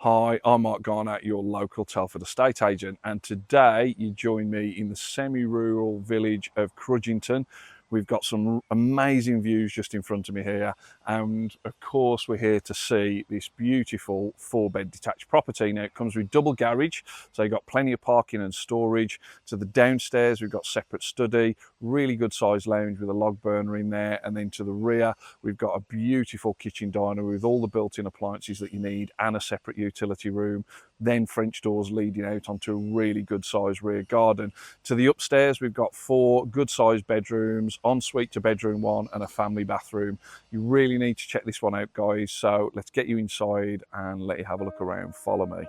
Hi, I'm Mark Garnett, your local Telford estate agent, and today you join me in the semi-rural village of Crudgington. We've got some amazing views just in front of me here, and of course we're here to see this beautiful 4-bed detached property. Now it comes with double garage, so you've got plenty of parking and storage. To the downstairs we've got separate study, really good sized lounge with a log burner in there, and then to the rear we've got a beautiful kitchen diner with all the built-in appliances that you need and a separate utility room, then French doors leading out onto a really good sized rear garden. To the upstairs we've got 4 good sized bedrooms, ensuite to bedroom 1 and a family bathroom. You really need to check this one out, guys, so let's get you inside and let you have a look around. Follow me.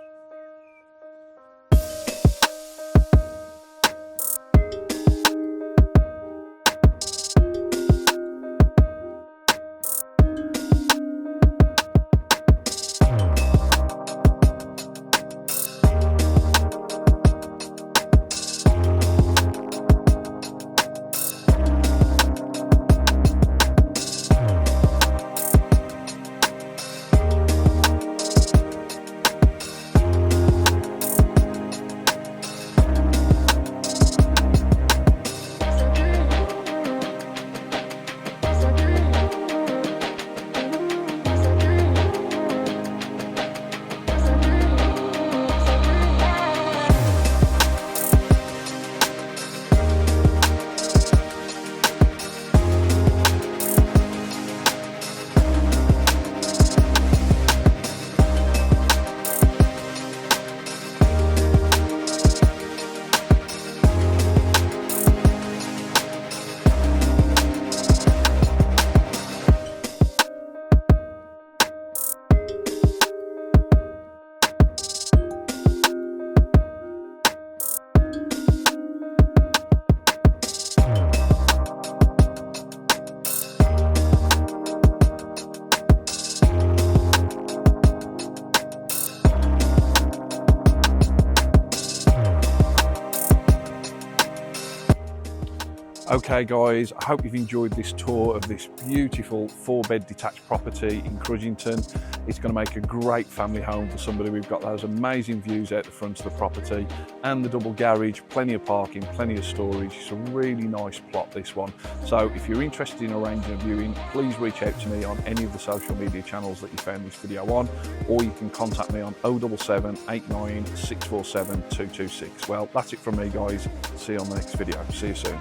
Okay guys, I hope you've enjoyed this tour of this beautiful 4-bed detached property in Crudgington. It's going to make a great family home for somebody. We've got those amazing views out the front of the property and the double garage, plenty of parking, plenty of storage. It's a really nice plot, this one. So if you're interested in arranging a viewing, please reach out to me on any of the social media channels that you found this video on, or you can contact me on 077 89 647 226. Well, that's it from me guys. See you on the next video. See you soon.